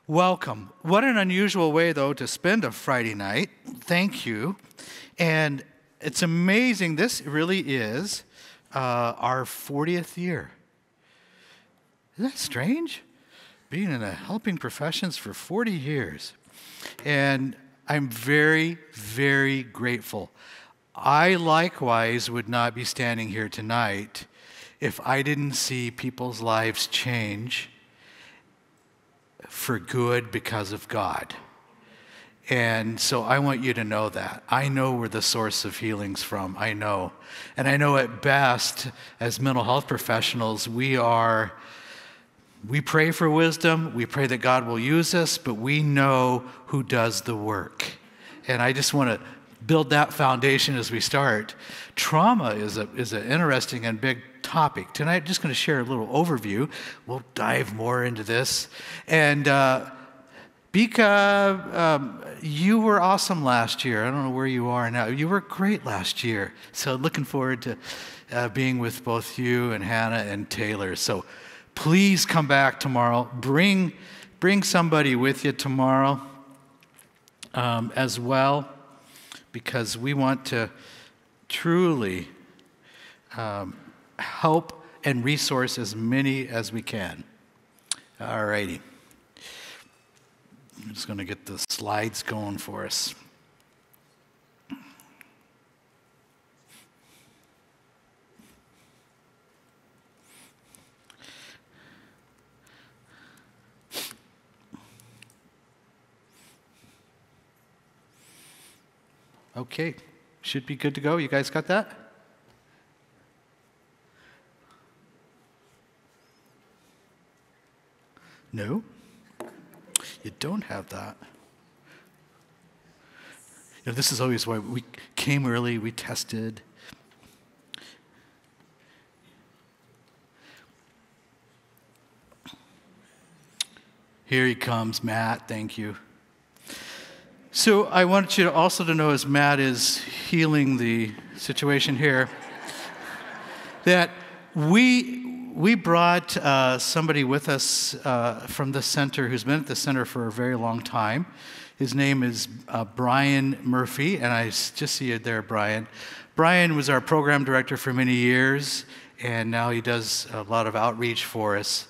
Welcome. What an unusual way, though, to spend a Friday night. Thank you. And it's amazing. This really is our 40th year. Isn't that strange? Being in the helping professions for 40 years. And I'm very, very grateful. I likewise would not be standing here tonight if I didn't see people's lives change for good because of God. And so I want you to know that. I know where the source of healing's from. I know. And I know at best, as mental health professionals, we pray for wisdom. We pray that God will use us, but we know who does the work. And I just want to build that foundation as we start. Trauma is an interesting and big topic. Tonight, I'm just going to share a little overview. We'll dive more into this. And Bika, you were awesome last year. I don't know where you are now. You were great last year. So looking forward to being with both you and Hannah and Taylor. So please come back tomorrow. Bring somebody with you tomorrow as well, because we want to truly help and resource as many as we can. All righty. I'm just going to get the slides going for us. Okay, should be good to go. You guys got that? No? You don't have that. You know, this is always why we came early, we tested. Here he comes, Matt, thank you. So I want you to also to know, as Matt is healing the situation here, that we brought somebody with us from the center who's been at the center for a very long time. His name is Brian Murphy, and I just see you there, Brian. Brian was our program director for many years, and now he does a lot of outreach for us.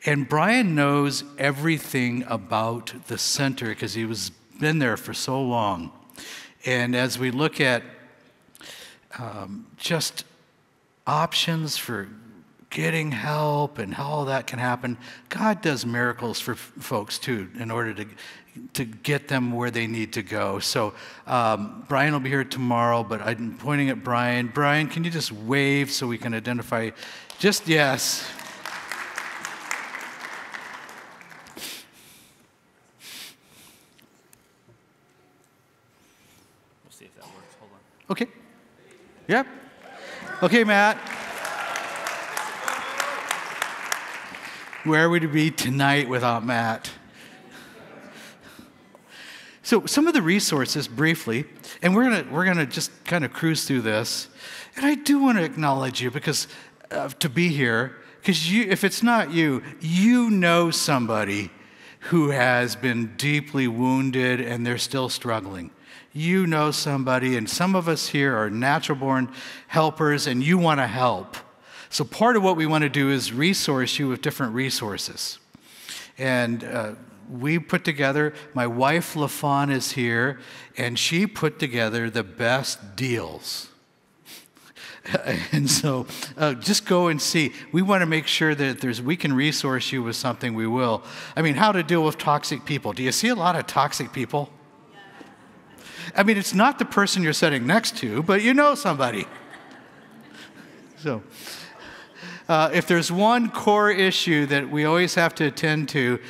And Brian knows everything about the center because he was been there for so long. And as we look at just options for getting help and how all that can happen, God does miracles for folks too in order to get them where they need to go. So Brian will be here tomorrow, but I'm pointing at Brian. Brian, can you just wave so we can identify? Just yes. Okay. Yep. Okay, Matt. Where would we be tonight without Matt? So some of the resources, briefly, and we're gonna just kind of cruise through this. And I do want to acknowledge you because to be here, because if it's not you, you know somebody who has been deeply wounded and they're still struggling. You know somebody, and some of us here are natural-born helpers, and you want to help. So part of what we want to do is resource you with different resources. And we put together, my wife LaFawn is here, and she put together the best deals. And so just go and see. We want to make sure that we can resource you with something, we will. I mean, how to deal with toxic people. Do you see a lot of toxic people? I mean, it's not the person you're sitting next to, but you know somebody. So if there's one core issue that we always have to attend to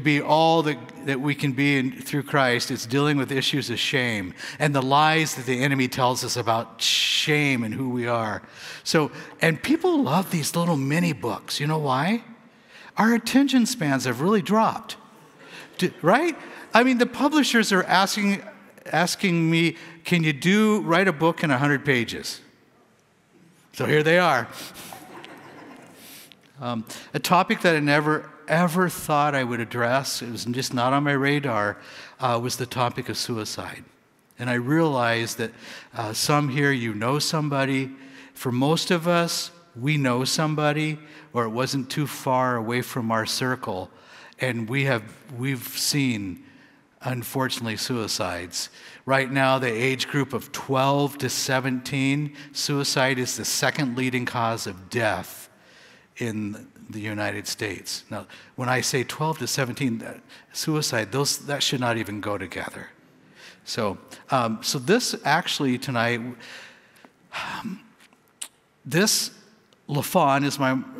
be all that we can be through Christ, it's dealing with issues of shame and the lies that the enemy tells us about shame and who we are. So, and people love these little mini books. You know why? Our attention spans have really dropped, right? I mean, the publishers are asking me, can you write a book in 100 pages? So here they are. A topic that I never ever thought I would address, it was just not on my radar, was the topic of suicide. And I realized that some here, you know somebody. For most of us, we know somebody, or it wasn't too far away from our circle, and we've seen, unfortunately, suicides. Right now, the age group of 12 to 17, suicide is the second leading cause of death in the United States. Now, when I say 12 to 17, suicide, that should not even go together. So this actually tonight, this LaFawn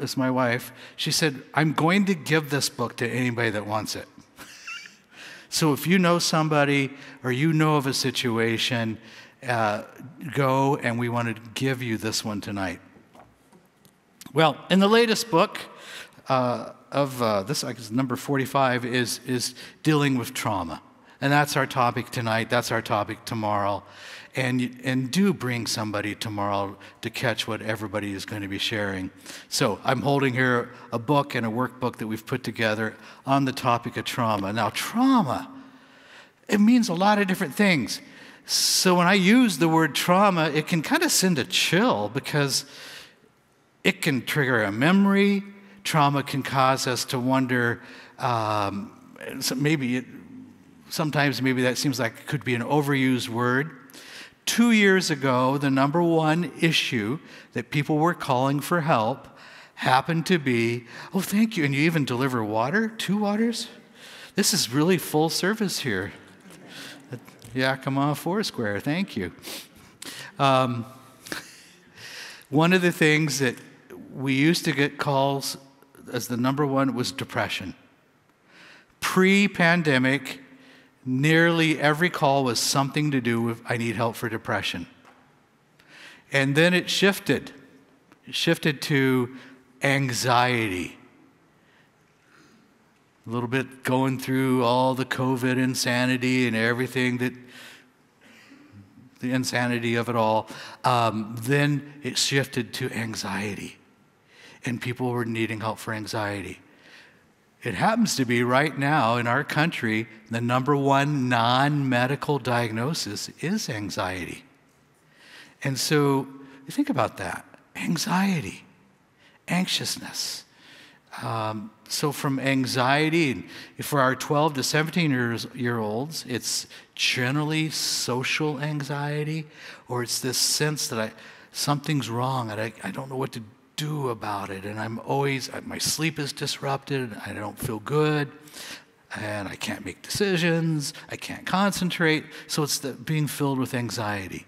is my wife. She said, I'm going to give this book to anybody that wants it. So if you know somebody or you know of a situation, go, and we want to give you this one tonight. Well, in the latest book of this, I guess number 45, is dealing with trauma. And that's our topic tonight. That's our topic tomorrow. And do bring somebody tomorrow to catch what everybody is going to be sharing. So I'm holding here a book and a workbook that we've put together on the topic of trauma. Now, trauma, it means a lot of different things. So when I use the word trauma, it can kind of send a chill because it can trigger a memory. Trauma can cause us to wonder, sometimes maybe that seems like it could be an overused word. 2 years ago, the number one issue that people were calling for help happened to be, oh, thank you, and you even deliver water? 2 waters? This is really full service here. Yakima Foursquare, thank you. One of the things that we used to get calls as the number one was depression. Pre-pandemic, nearly every call was something to do with, I need help for depression. And then it shifted. It shifted to anxiety. A little bit going through all the COVID insanity and everything the insanity of it all. Then it shifted to anxiety. And people were needing help for anxiety. It happens to be right now in our country, the number one non-medical diagnosis is anxiety. And so you think about that. Anxiety, anxiousness. So from anxiety, for our 12 to 17-year-olds, it's generally social anxiety, or it's this sense that something's wrong and I don't know what to do about it, and my sleep is disrupted, I don't feel good, and I can't make decisions, I can't concentrate, so it's being filled with anxiety.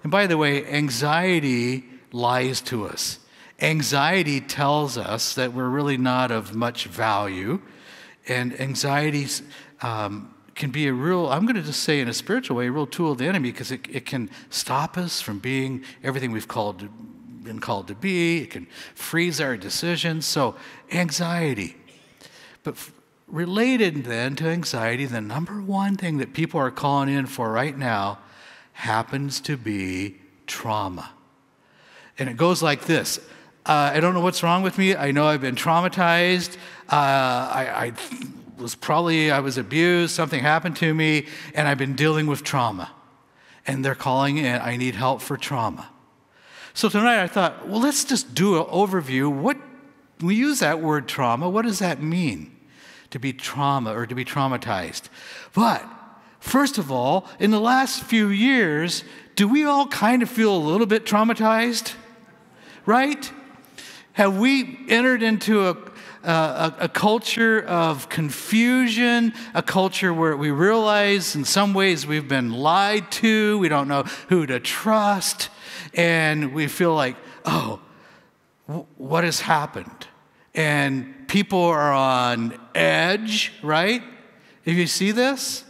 And by the way, anxiety lies to us. Anxiety tells us that we're really not of much value, and anxiety can be I'm going to just say in a spiritual way, a real tool of the enemy, because it can stop us from being everything we've been called to be. It can freeze our decisions. So anxiety. But related then to anxiety, the number one thing that people are calling in for right now happens to be trauma. And it goes like this. I don't know what's wrong with me. I know I've been traumatized. I was abused. Something happened to me, and I've been dealing with trauma. And they're calling in, I need help for trauma. So tonight I thought, well, let's just do an overview. When we use that word trauma, what does that mean? To be trauma or to be traumatized. But first of all, in the last few years, do we all kind of feel a little bit traumatized? Right? Have we entered into a culture of confusion, a culture where we realize in some ways we've been lied to, we don't know who to trust, and we feel like, oh, what has happened? And people are on edge, right? If you see this?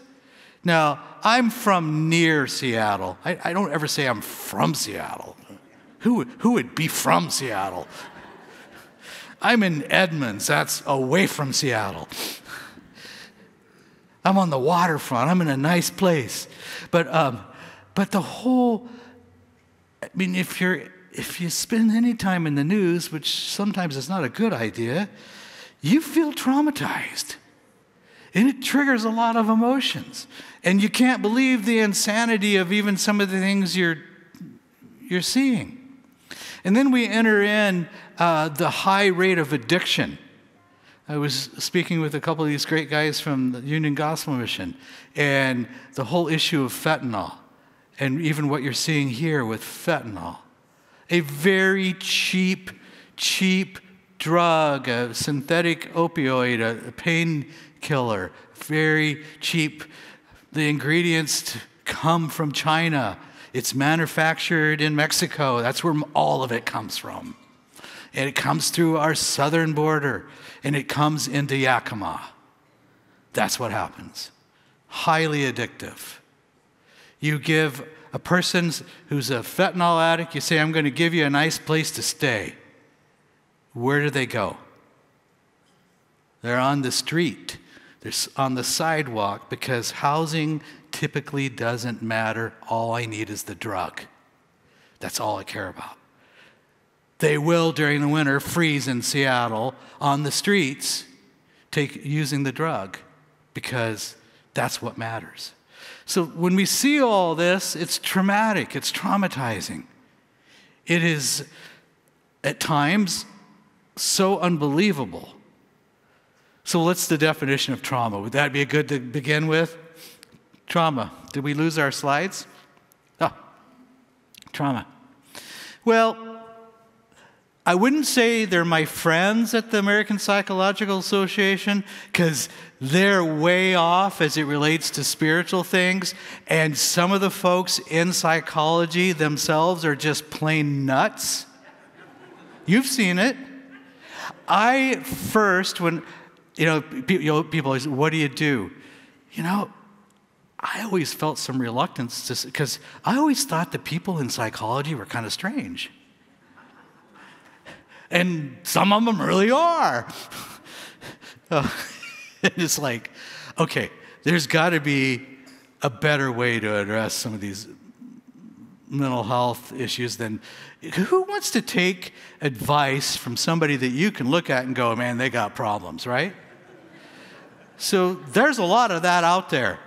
Now, I'm from near Seattle. I don't ever say I'm from Seattle. Who would be from Seattle? I'm in Edmonds. That's away from Seattle. I'm on the waterfront. I'm in a nice place. But the whole, I mean, if you spend any time in the news, which sometimes is not a good idea, you feel traumatized. And it triggers a lot of emotions. And you can't believe the insanity of even some of the things you're seeing. And then we enter in the high rate of addiction. I was speaking with a couple of these great guys from the Union Gospel Mission, and the whole issue of fentanyl, and even what you're seeing here with fentanyl. A very cheap drug, a synthetic opioid, a painkiller, very cheap. The ingredients come from China. It's manufactured in Mexico. That's where all of it comes from. And it comes through our southern border, and it comes into Yakima. That's what happens. Highly addictive. You give a person who's a fentanyl addict, you say, I'm going to give you a nice place to stay. Where do they go? They're on the street. They're on the sidewalk, because housing typically doesn't matter. All I need is the drug. That's all I care about. They will, during the winter, freeze in Seattle on the streets using the drug, because that's what matters. So when we see all this, it's traumatic, it's traumatizing. It is, at times, so unbelievable. So what's the definition of trauma? Would that be good to begin with? Trauma. Did we lose our slides? Oh, trauma. Well, I wouldn't say they're my friends at the American Psychological Association, because they're way off as it relates to spiritual things, and some of the folks in psychology themselves are just plain nuts. You've seen it. I first, when, people always, what do you do? I always felt some reluctance, because I always thought the people in psychology were kind of strange. And some of them really are. It's like, okay, there's got to be a better way to address some of these mental health issues than, who wants to take advice from somebody that you can look at and go, man, they got problems, right? So there's a lot of that out there.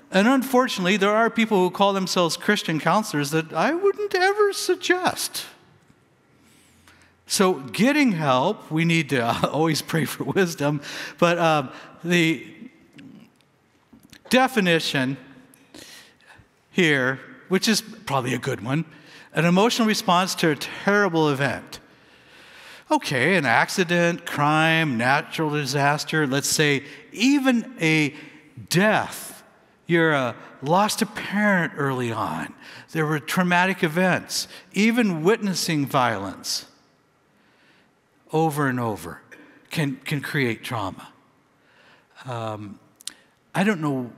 And unfortunately, there are people who call themselves Christian counselors that I wouldn't ever suggest. So getting help, we need to always pray for wisdom, but the definition here, which is probably a good one, an emotional response to a terrible event. Okay, an accident, crime, natural disaster, let's say even a death. You're lost a parent early on. There were traumatic events, even witnessing violence over and over can create trauma. I don't know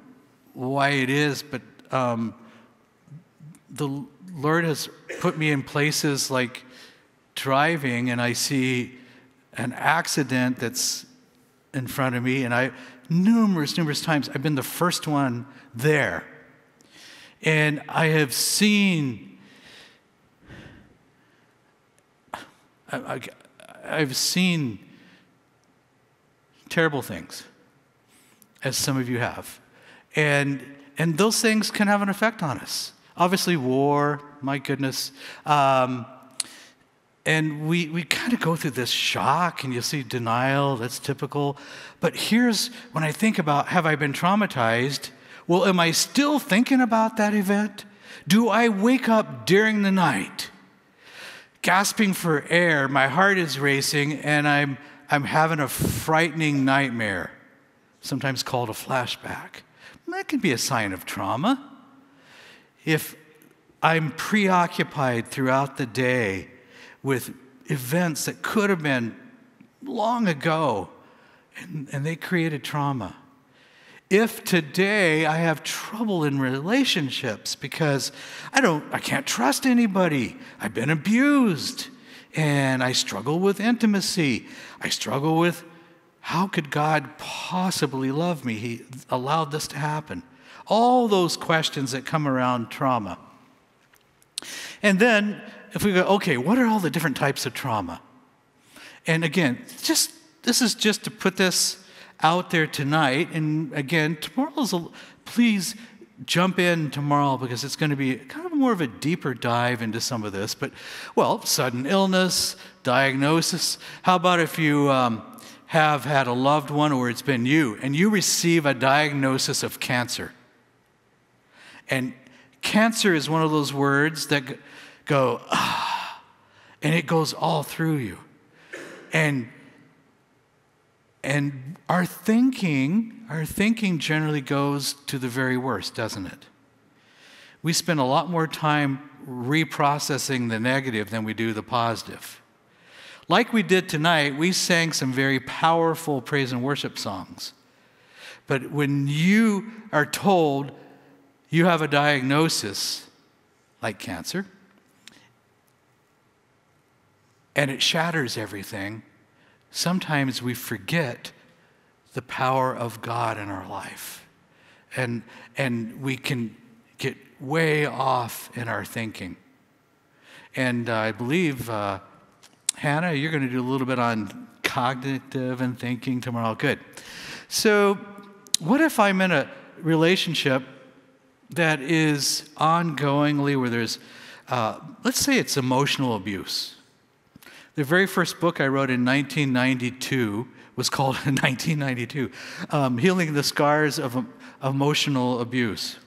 why it is, but the Lord has put me in places like driving, and I see an accident that's in front of me, and numerous times I've been the first one there. And I have seen I've seen terrible things, as some of you have. And those things can have an effect on us. Obviously, war, my goodness. And we kind of go through this shock, and you'll see denial, that's typical. But here's, when I think about, have I been traumatized? Well, am I still thinking about that event? Do I wake up during the night, gasping for air, my heart is racing, and I'm having a frightening nightmare, sometimes called a flashback? That can be a sign of trauma. If I'm preoccupied throughout the day with events that could have been long ago, and they created trauma. If today I have trouble in relationships because I can't trust anybody, I've been abused, and I struggle with intimacy, I struggle with, how could God possibly love me? He allowed this to happen. All those questions that come around trauma. And then, if we go, okay, what are all the different types of trauma? And again, just is just to put this out there tonight. And again, please jump in tomorrow because it's going to be kind of more of a deeper dive into some of this. But, well, sudden illness, diagnosis. How about if you have had a loved one or it's been you and you receive a diagnosis of cancer? And cancer is one of those words that go, and it goes all through you. And our thinking generally goes to the very worst, doesn't it? We spend a lot more time reprocessing the negative than we do the positive. Like we did tonight, we sang some very powerful praise and worship songs. But when you are told you have a diagnosis like cancer, and it shatters everything, sometimes we forget the power of God in our life. And we can get way off in our thinking. And I believe, Hannah, you're going to do a little bit on cognitive and thinking tomorrow. Good. So what if I'm in a relationship that is ongoingly where there's, let's say it's emotional abuse. The very first book I wrote in 1992 was called 1992, Healing the Scars of Emotional Abuse.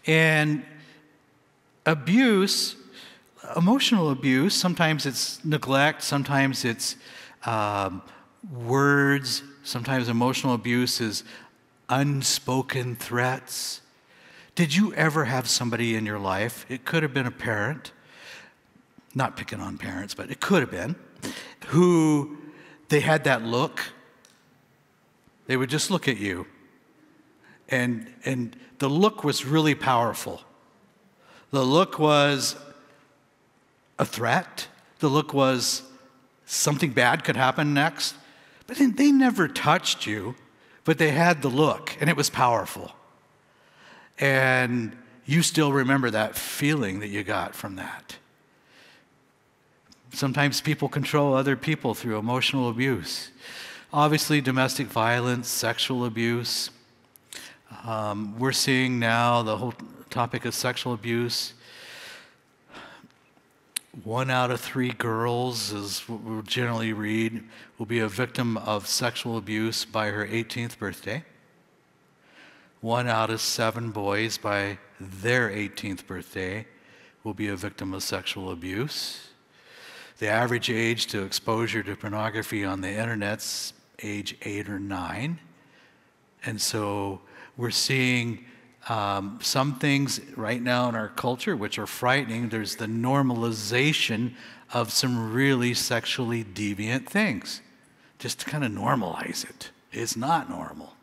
And abuse, emotional abuse, sometimes it's neglect, sometimes it's words, sometimes emotional abuse is unspoken threats. Did you ever have somebody in your life, it could have been a parent, not picking on parents, but it could have been, who they had that look. They would just look at you. And the look was really powerful. The look was a threat. The look was something bad could happen next. But then they never touched you, but they had the look, and it was powerful. And you still remember that feeling that you got from that. Sometimes people control other people through emotional abuse. Obviously, domestic violence, sexual abuse. We're seeing now the whole topic of sexual abuse. 1 out of 3 girls, is what we'll generally read, will be a victim of sexual abuse by her 18th birthday. 1 out of 7 boys by their 18th birthday will be a victim of sexual abuse. The average age to exposure to pornography on the internet's age 8 or 9. And so we're seeing some things right now in our culture which are frightening. There's the normalization of some really sexually deviant things. Just to kind of normalize it. It's not normal.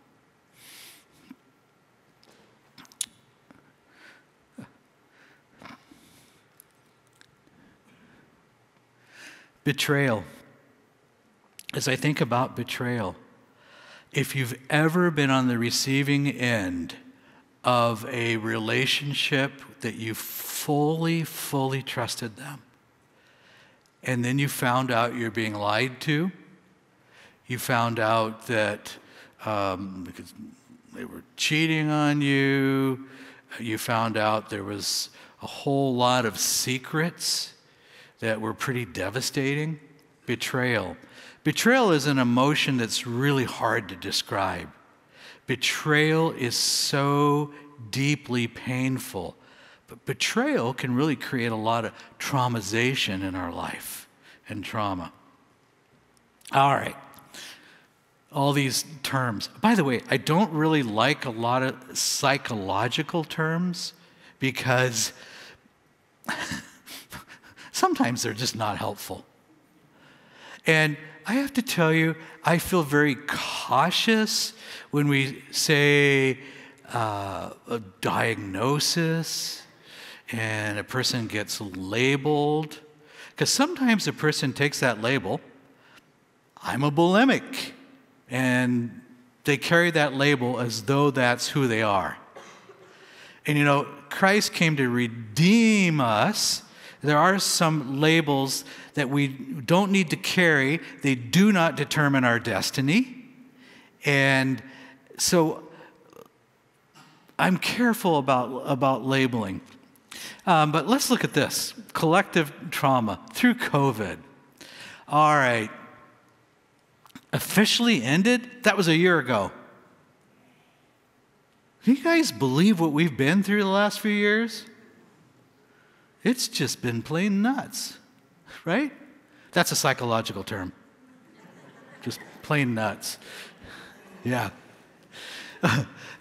Betrayal. As I think about betrayal, if you've ever been on the receiving end of a relationship that you fully trusted them, and then you found out you're being lied to, you found out that because they were cheating on you, you found out there was a whole lot of secrets that were pretty devastating. Betrayal. Betrayal is an emotion that's really hard to describe. Betrayal is so deeply painful. But betrayal can really create a lot of traumatization in our life and trauma. All right. All these terms. By the way, I don't really like a lot of psychological terms because sometimes they're just not helpful. And I have to tell you, I feel very cautious when we say a diagnosis and a person gets labeled. Because sometimes a person takes that label, I'm a bulimic, and they carry that label as though that's who they are. And you know, Christ came to redeem us, There are some labels that we don't need to carry. They do not determine our destiny. And so I'm careful about labeling. But let's look at this. Collective trauma through COVID. All right. Officially ended? That was a year ago. Do you guys believe what we've been through the last few years? It's just been plain nuts, right? That's a psychological term. Just plain nuts. Yeah.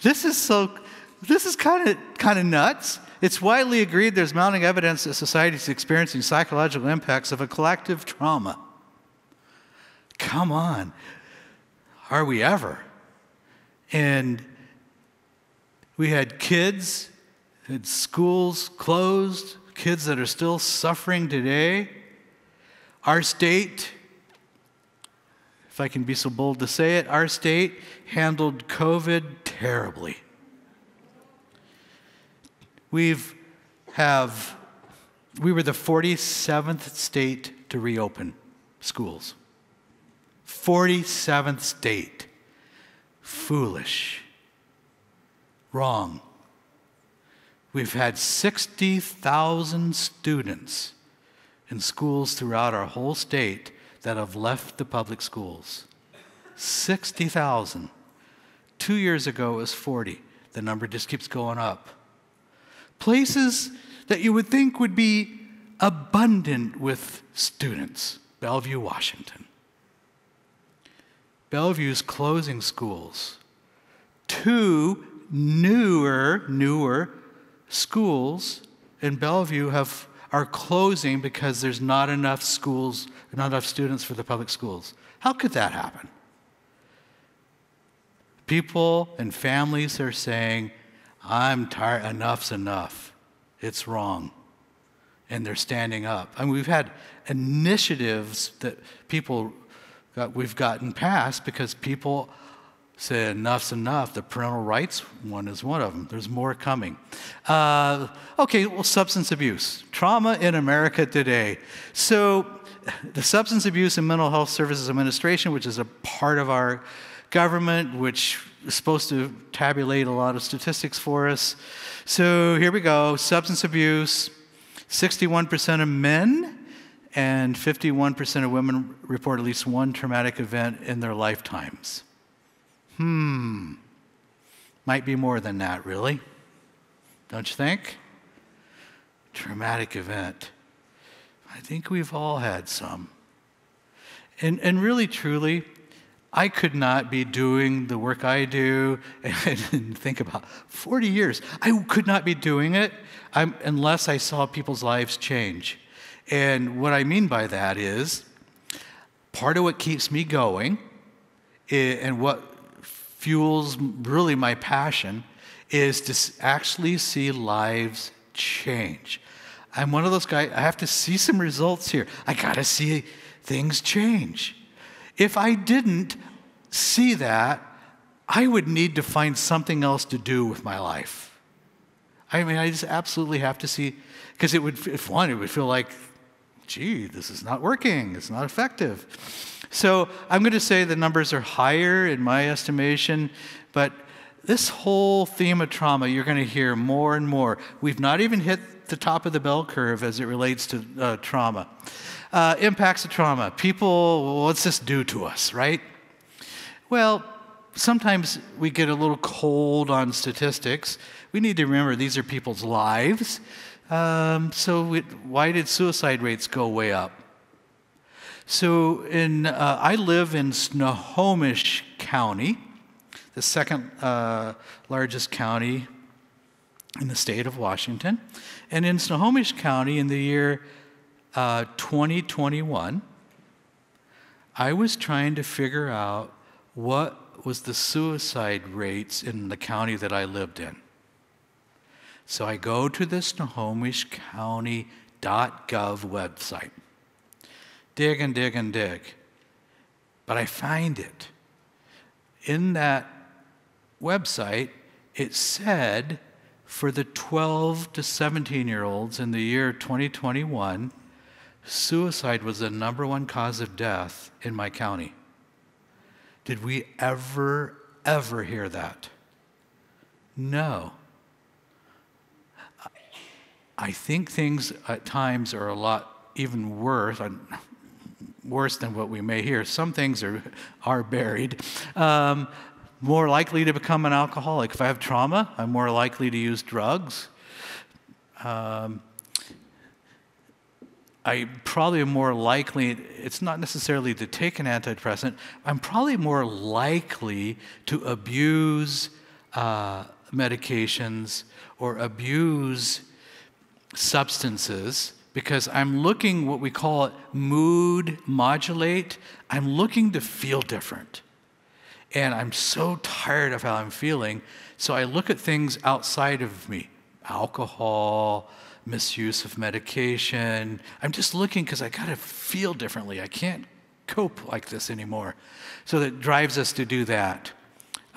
This is kind of nuts. It's widely agreed there's mounting evidence that society is experiencing psychological impacts of a collective trauma. Come on. Are we ever? And we had kids, had schools closed, kids that are still suffering today. Our state, if I can be so bold to say it, our state handled COVID terribly. We were the 47th state to reopen schools. 47th state. Foolish. Wrong. We've had 60,000 students in schools throughout our whole state that have left the public schools. 60,000. 2 years ago it was 40. The number just keeps going up. Places that you would think would be abundant with students. Bellevue, Washington. Bellevue's closing schools. 2 newer schools in Bellevue are closing because there's not enough schools, not enough students for the public schools. How could that happen? People and families are saying, I'm tired, enough's enough. It's wrong. And they're standing up. I mean, we've had initiatives that we've gotten passed because people say enough's enough. The parental rights one is one of them. There's more coming. Okay, well, substance abuse. Trauma in America today. So the Substance Abuse and Mental Health Services Administration, which is a part of our government, which is supposed to tabulate a lot of statistics for us. So here we go. Substance abuse, 61% of men and 51% of women report at least one traumatic event in their lifetimes. Might be more than that, really. Don't you think? Traumatic event. I think we've all had some. And really, truly, I could not be doing the work I do and think about 40 years. I could not be doing it unless I saw people's lives change. And what I mean by that is part of what keeps me going and what fuels really my passion is to actually see lives change. I'm one of those guys, I have to see some results here. I got to see things change. If I didn't see that, I would need to find something else to do with my life. I mean, I just absolutely have to see, because it would feel like, gee, this is not working, it's not effective. So I'm going to say the numbers are higher in my estimation, but this whole theme of trauma, you're going to hear more and more. We've not even hit the top of the bell curve as it relates to trauma. Impacts of trauma. People, what's this do to us, right? Well, sometimes we get a little cold on statistics. We need to remember these are people's lives. Why did suicide rates go way up? So I live in Snohomish County, the second largest county in the state of Washington. And in Snohomish County in the year 2021, I was trying to figure out what was the suicide rates in the county that I lived in. So I go to the SnohomishCounty.gov website. Dig and dig and dig. But I find it. In that website, it said For the 12 to 17-year-olds in the year 2021, suicide was the #1 cause of death in my county. Did we ever hear that? No. I think things at times are a lot even worse than what we may hear. Some things are buried. More likely to become an alcoholic. If I have trauma, I'm more likely to use drugs. I probably am more likely, it's not necessarily to take an antidepressant, I'm probably more likely to abuse medications or abuse substances because I'm looking, what we call it, mood modulate. I'm looking to feel different. And I'm so tired of how I'm feeling, so I look at things outside of me. Alcohol, misuse of medication. I'm just looking because I gotta feel differently. I can't cope like this anymore. So that drives us to do that.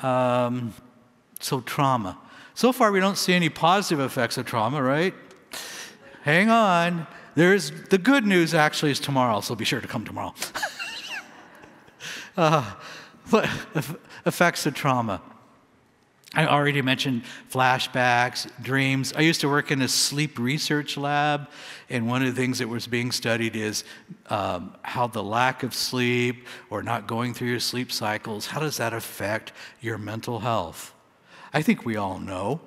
So trauma. So far we don't see any positive effects of trauma, right? Hang on. The good news actually is tomorrow, so be sure to come tomorrow. What effects of trauma? I already mentioned flashbacks, dreams. I used to work in a sleep research lab, and one of the things that was being studied is how the lack of sleep or not going through your sleep cycles, how does that affect your mental health? I think we all know.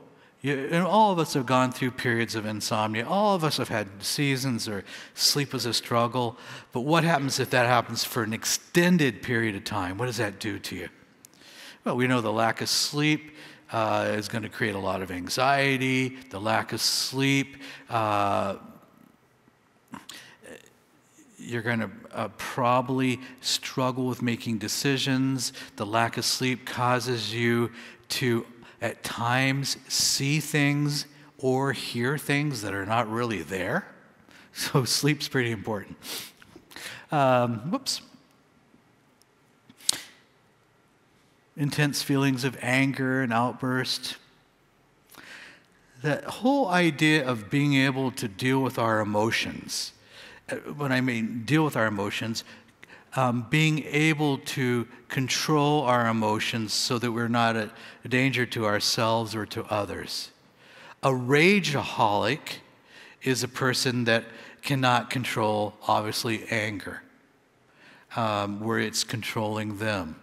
And all of us have gone through periods of insomnia. All of us have had seasons where sleep was a struggle. But what happens if that happens for an extended period of time? What does that do to you? Well, we know the lack of sleep is going to create a lot of anxiety. The lack of sleep, you're going to probably struggle with making decisions. The lack of sleep causes you to, at times, see things or hear things that are not really there. So sleep's pretty important. Intense feelings of anger and outburst. That whole idea of being able to deal with our emotions. When I mean deal with our emotions, being able to control our emotions so that we're not a danger to ourselves or to others. A rageaholic is a person that cannot control, obviously, anger, where it's controlling them.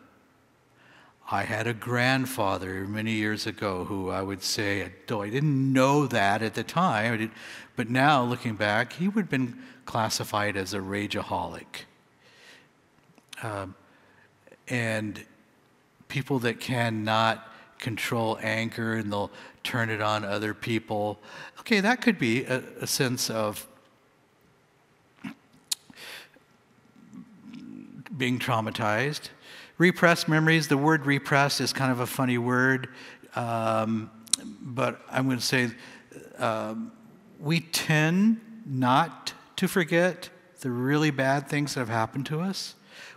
I had a grandfather many years ago who I would say, though I didn't know that at the time, but now looking back, he would have been classified as a rageaholic. And people that cannot control anger and they'll turn it on other people. Okay, that could be a sense of being traumatized. Repressed memories, the word repressed is kind of a funny word, but I'm going to say we tend not to forget the really bad things that have happened to us.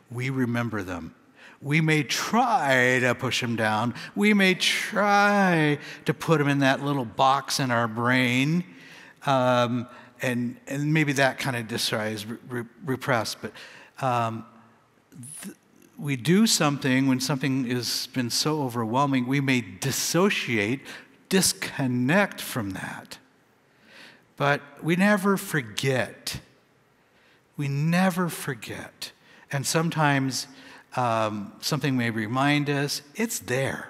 We remember them. We may try to push them down. We may try to put them in that little box in our brain, and maybe that kind of describes repressed. But we do something when something has been so overwhelming, we may dissociate, disconnect from that. But we never forget. We never forget. And sometimes something may remind us, it's there.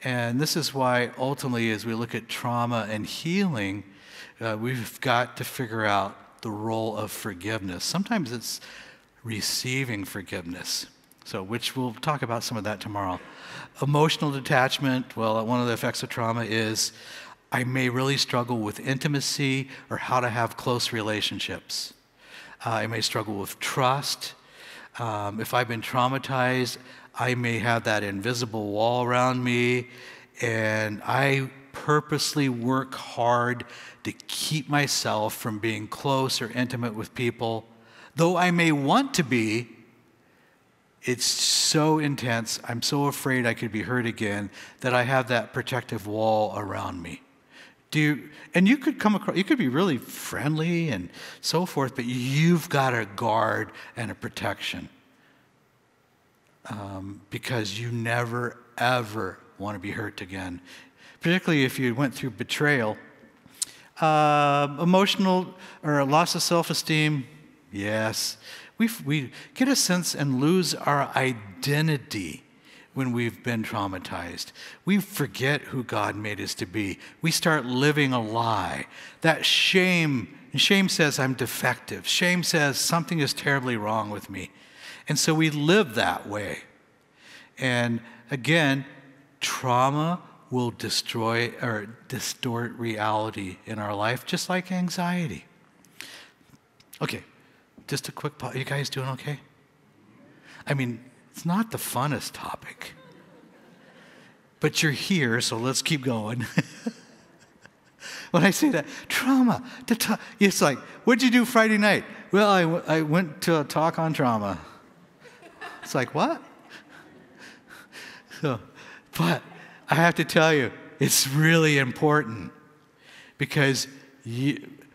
And this is why ultimately as we look at trauma and healing, we've got to figure out the role of forgiveness. Sometimes it's receiving forgiveness, which we'll talk about some of that tomorrow. Emotional detachment, well, one of the effects of trauma is I may really struggle with intimacy or how to have close relationships. I may struggle with trust. If I've been traumatized, I may have that invisible wall around me, and I purposely work hard to keep myself from being close or intimate with people. Though I may want to be, it's so intense, I'm so afraid I could be hurt again, that I have that protective wall around me. And you could come across, you could be really friendly and so forth, but you've got a guard and a protection. Because you never, ever want to be hurt again. Particularly if you went through betrayal. Emotional or a loss of self-esteem, yes. We get a sense and lose our identity when we've been traumatized. We forget who God made us to be. We start living a lie. That shame says I'm defective. Shame says something is terribly wrong with me. And so we live that way. And again, trauma will destroy or distort reality in our life, just like anxiety. Okay, just a quick pause. You guys doing okay? I mean, it's not the funnest topic. But you're here, so let's keep going. When I say that, trauma, it's like, what'd you do Friday night? Well, I went to a talk on trauma. It's like, what? But I have to tell you, it's really important because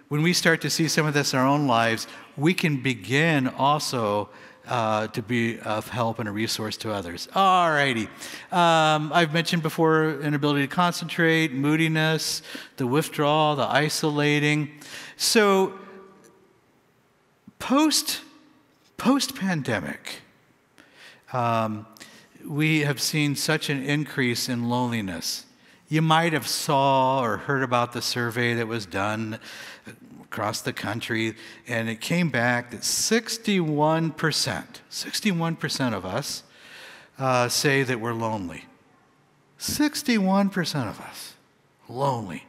when we start to see some of this in our own lives, we can begin also to be of help and a resource to others. All righty. I've mentioned before inability to concentrate, moodiness, the withdrawal, the isolating. So post-pandemic, we have seen such an increase in loneliness. You might have saw or heard about the survey that was done across the country, and it came back that 61% of us say that we're lonely. 61% of us lonely.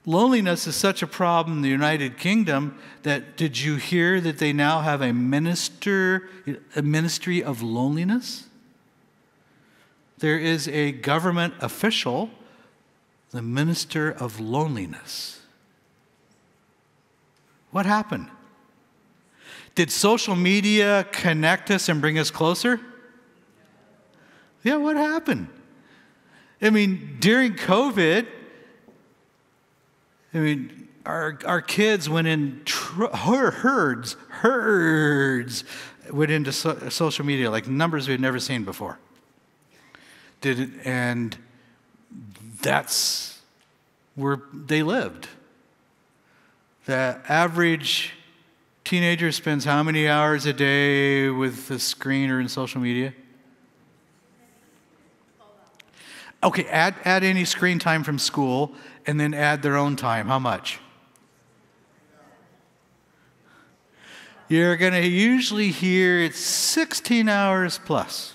Loneliness is such a problem in the United Kingdom that, did you hear that they now have a ministry of loneliness? There is a government official, the minister of loneliness. What happened? Did social media connect us and bring us closer? Yeah, what happened? I mean, during COVID, our kids went in herds went into social media, like numbers we'd never seen before. And that's where they lived. The average teenager spends how many hours a day with the screen or in social media? Okay, add any screen time from school and then add their own time. How much? You're going to usually hear it's 16 hours plus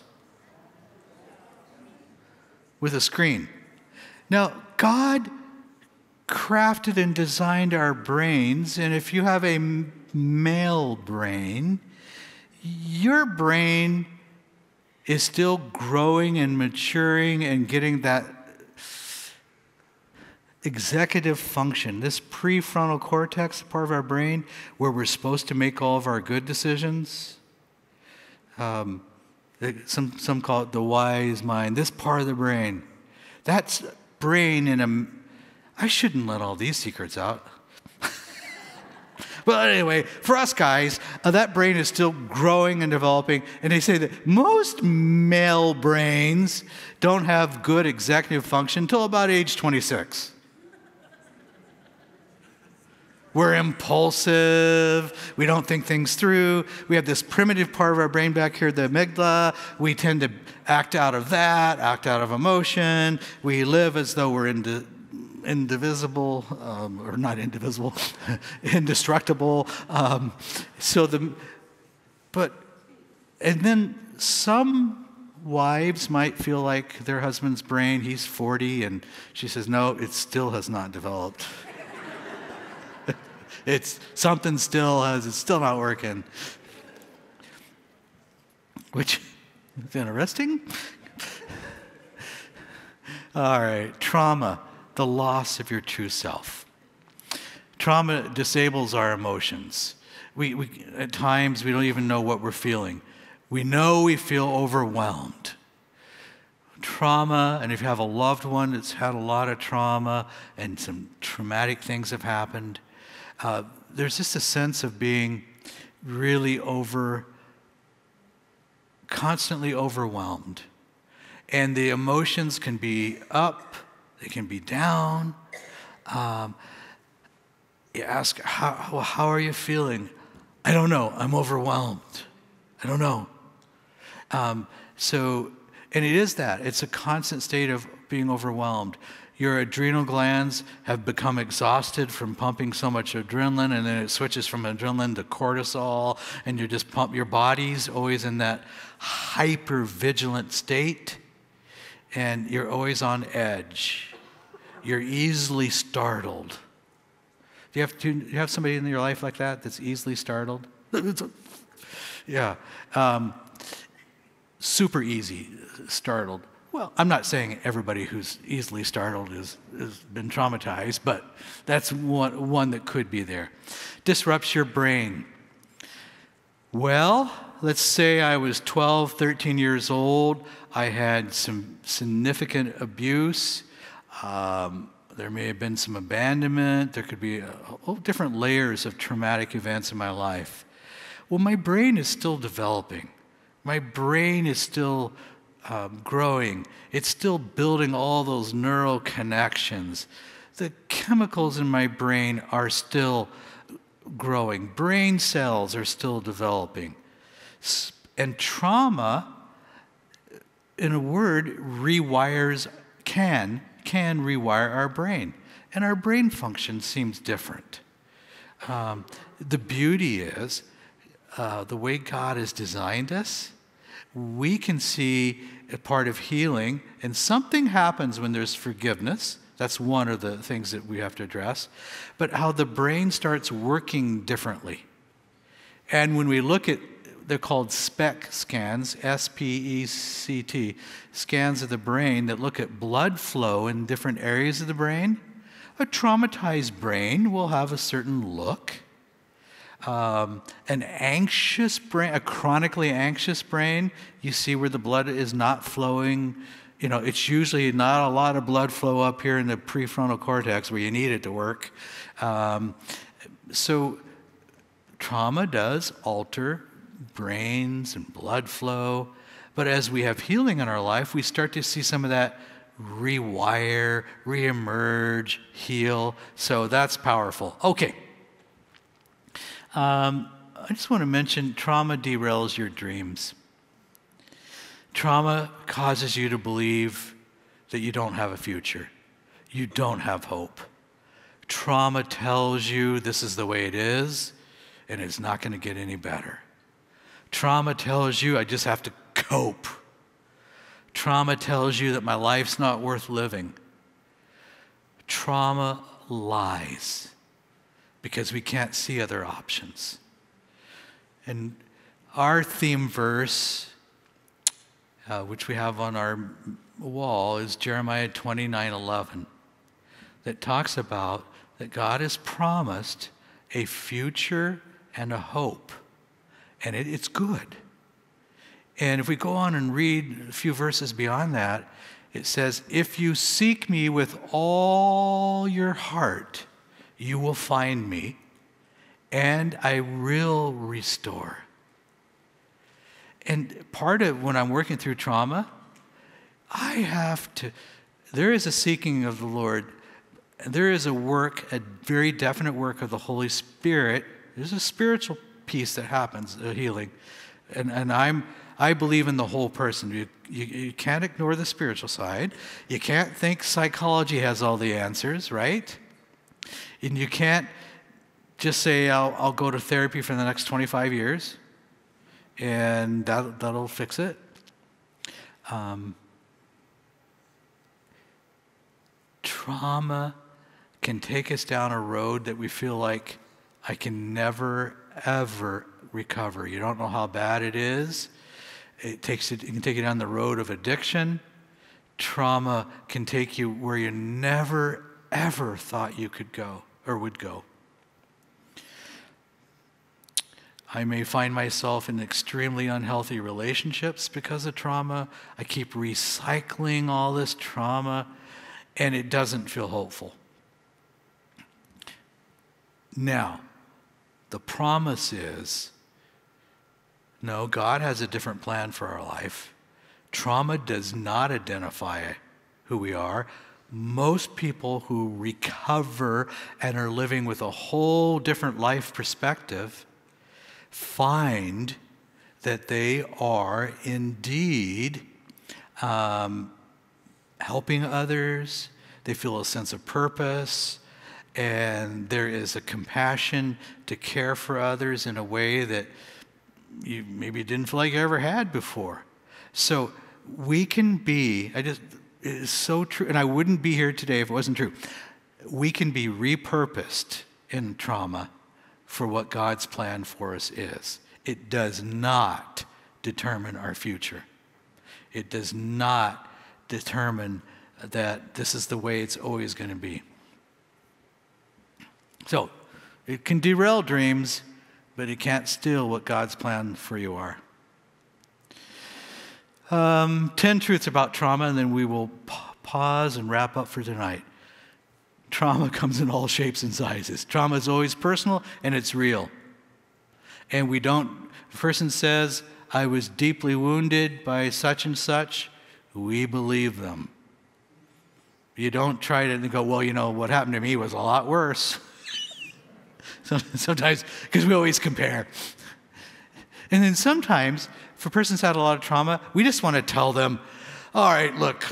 with a screen. Now, God crafted and designed our brains, and if you have a male brain, your brain is still growing and maturing and getting that executive function, this prefrontal cortex part of our brain where we're supposed to make all of our good decisions. Some call it the wise mind, this part of the brain. That's brain I shouldn't let all these secrets out. Well, anyway, for us guys, that brain is still growing and developing, and they say that most male brains don't have good executive function until about age 26. We're impulsive. We don't think things through. We have this primitive part of our brain back here, the amygdala. We tend to act out of that, act out of emotion. We live as though we're indivisible, or not indivisible, indestructible. And then some wives might feel like their husband's brain, he's 40, and she says, no, it still has not developed. It's still not working. Which is interesting. All right, trauma, the loss of your true self. Trauma disables our emotions. We at times, we don't even know what we're feeling. We know we feel overwhelmed. trauma, and if you have a loved one that's had a lot of trauma and some traumatic things have happened, there's just a sense of being really constantly overwhelmed. And the emotions can be up, they can be down. You ask, how are you feeling? I don't know, I'm overwhelmed. I don't know. And it is that. It's a constant state of being overwhelmed. Your adrenal glands have become exhausted from pumping so much adrenaline, and then it switches from adrenaline to cortisol, and you just pump. Your body's always in that hyper-vigilant state, and you're always on edge. You're easily startled. Do you have somebody in your life like that that's easily startled? Yeah. Super easy startled. Well, I'm not saying everybody who's easily startled has been traumatized, but that's one that could be there. Disrupts your brain. Well, let's say I was 12, 13 years old. I had some significant abuse. There may have been some abandonment. There could be different layers of traumatic events in my life. Well, my brain is still developing. My brain is still growing. It's still building all those neural connections. The chemicals in my brain are still growing. Brain cells are still developing. And trauma, in a word, can rewire our brain. And our brain function seems different. The beauty is, the way God has designed us, we can see a part of healing, and something happens when there's forgiveness. That's one of the things that we have to address. But how the brain starts working differently. And when we look at, they're called SPECT scans, S-P-E-C-T, scans of the brain that look at blood flow in different areas of the brain. A traumatized brain will have a certain look. An anxious brain, a chronically anxious brain, you see where the blood is not flowing. You know, it's usually not a lot of blood flow up here in the prefrontal cortex where you need it to work. So trauma does alter brains and blood flow. But as we have healing in our life, we start to see some of that rewire, reemerge, heal. So that's powerful. Okay. I just want to mention trauma derails your dreams. Trauma causes you to believe that you don't have a future. You don't have hope. Trauma tells you this is the way it is, and it's not going to get any better. Trauma tells you I just have to cope. Trauma tells you that my life's not worth living. Trauma lies, because we can't see other options. And our theme verse, which we have on our wall, is Jeremiah 29:11, that talks about that God has promised a future and a hope, and it's good. And if we go on and read a few verses beyond that, it says, if you seek me with all your heart, you will find me, and I will restore. And part of when I'm working through trauma, there is a seeking of the Lord. There is a work, a very definite work of the Holy Spirit. There's a spiritual piece that happens, a healing. And I believe in the whole person. You can't ignore the spiritual side. You can't think psychology has all the answers, right? And you can't just say, I'll go to therapy for the next 25 years, and that'll fix it. Trauma can take us down a road that we feel like I can never, ever recover. You don't know how bad it is. It can take you down the road of addiction. Trauma can take you where you never, ever thought you could go or would go. I may find myself in extremely unhealthy relationships because of trauma. I keep recycling all this trauma, and it doesn't feel hopeful. Now, the promise is, no, God has a different plan for our life. Trauma does not identify who we are. Most people who recover and are living with a whole different life perspective find that they are indeed helping others. They feel a sense of purpose, and there is a compassion to care for others in a way that you maybe didn't feel like you ever had before. So we can be, it is so true, and I wouldn't be here today if it wasn't true. We can be repurposed in trauma for what God's plan for us is. It does not determine our future. It does not determine that this is the way it's always going to be. So, it can derail dreams, but it can't steal what God's plan for you are. 10 truths about trauma, and then we will pause and wrap up for tonight. Trauma comes in all shapes and sizes. Trauma is always personal, and it's real. And we don't, if a person says, I was deeply wounded by such and such, we believe them. You don't try to go, well, you know, what happened to me was a lot worse. Sometimes, because we always compare. And then sometimes, if a person's had a lot of trauma, we just want to tell them, all right, look.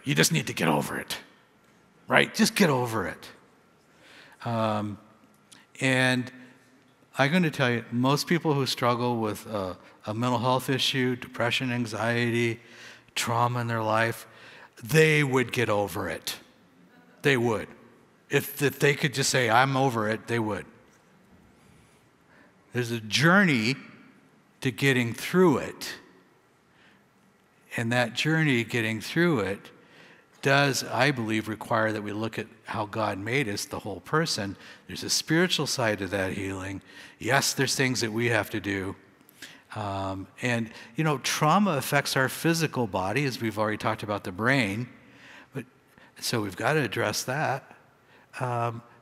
You just need to get over it. Right? Just get over it. And I'm going to tell you, most people who struggle with a mental health issue, depression, anxiety, trauma in their life, they would get over it. They would. If they could just say, I'm over it, they would. There's a journey to getting through it. And that journey, getting through it, does, I believe, require that we look at how God made us, the whole person. There's a spiritual side to that healing. Yes, there's things that we have to do. And, you know, trauma affects our physical body, as we've already talked about the brain. But so we've got to address that.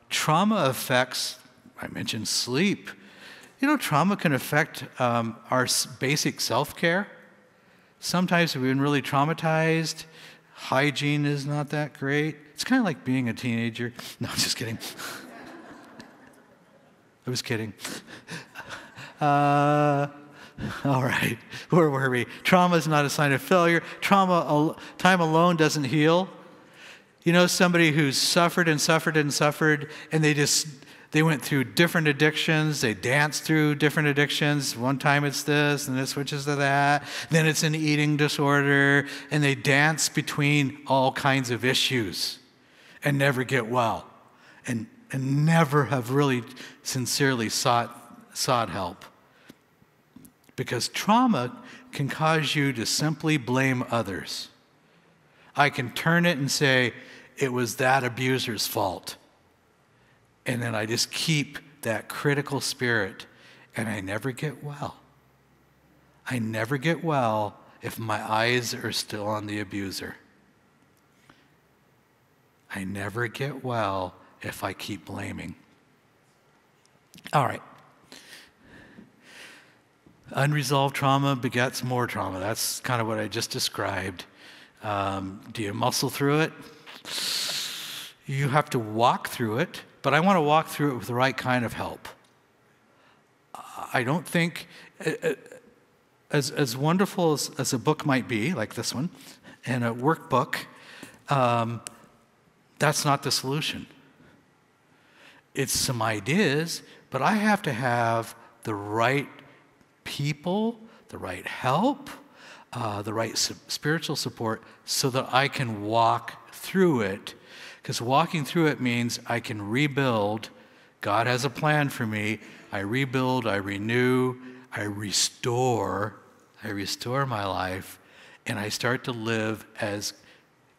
Trauma affects, I mentioned sleep. You know, trauma can affect our basic self-care. Sometimes we've been really traumatized. Hygiene is not that great. It's kind of like being a teenager. No, I'm just kidding. I was kidding. All right, where were we? Trauma is not a sign of failure. Time alone doesn't heal. You know somebody who's suffered and suffered and suffered, and they went through different addictions. They danced through different addictions. One time it's this, and it switches to that. Then it's an eating disorder, and they dance between all kinds of issues and never get well, and never have really sincerely sought help. Because trauma can cause you to simply blame others. I can turn it and say, it was that abuser's fault. And then I just keep that critical spirit, and I never get well. I never get well if my eyes are still on the abuser. I never get well if I keep blaming. All right. Unresolved trauma begets more trauma. That's kind of what I just described. Do you muscle through it? You have to walk through it, but I want to walk through it with the right kind of help. I don't think, as wonderful as a book might be, like this one, and a workbook, that's not the solution. It's some ideas, but I have to have the right people, the right help, the right spiritual support so that I can walk through it. Because walking through it means I can rebuild. God has a plan for me. I rebuild, I renew, I restore my life, and I start to live as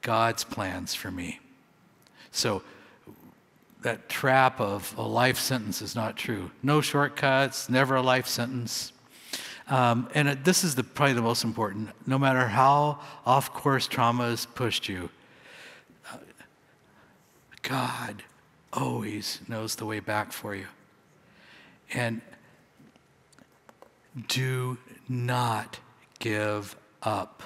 God's plans for me. So that trap of a life sentence is not true. No shortcuts, never a life sentence. This is probably the most important. No matter how off course trauma has pushed you, God always knows the way back for you. And do not give up.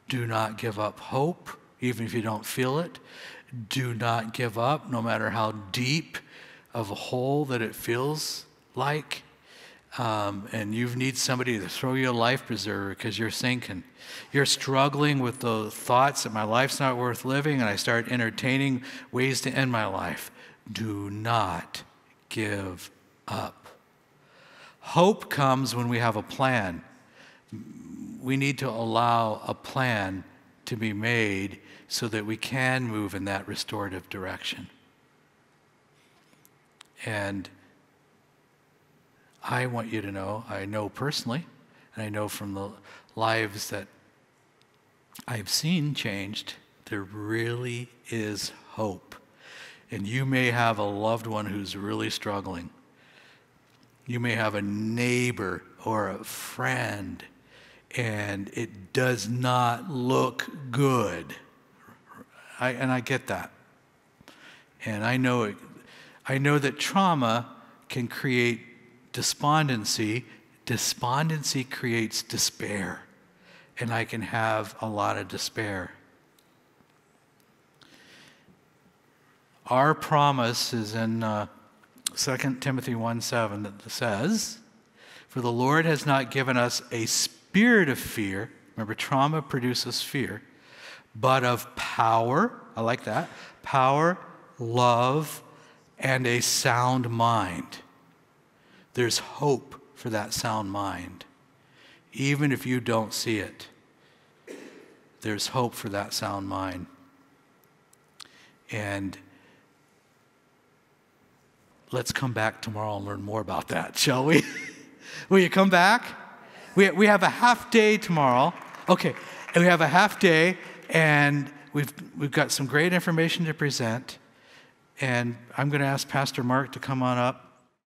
Do not give up hope, even if you don't feel it. Do not give up, no matter how deep of a hole that it feels like. And you need somebody to throw you a life preserver because you're sinking. You're struggling with the thoughts that my life's not worth living, and I start entertaining ways to end my life. Do not give up. Hope comes when we have a plan. We need to allow a plan to be made so that we can move in that restorative direction. And I want you to know, I know personally, and I know from the lives that I've seen changed, there really is hope. And you may have a loved one who's really struggling. You may have a neighbor or a friend, and it does not look good. I get that. And I know that trauma can create despondency. Despondency creates despair. And I can have a lot of despair. Our promise is in 2 Timothy 1:7 that says, "For the Lord has not given us a spirit of fear," remember trauma produces fear, "but of power," I like that, power, love, and a sound mind. There's hope for that sound mind. Even if you don't see it, there's hope for that sound mind. And let's come back tomorrow and learn more about that, shall we? Will you come back? We have a half day tomorrow. Okay, and we have a half day, and we've got some great information to present. And I'm going to ask Pastor Mark to come on up.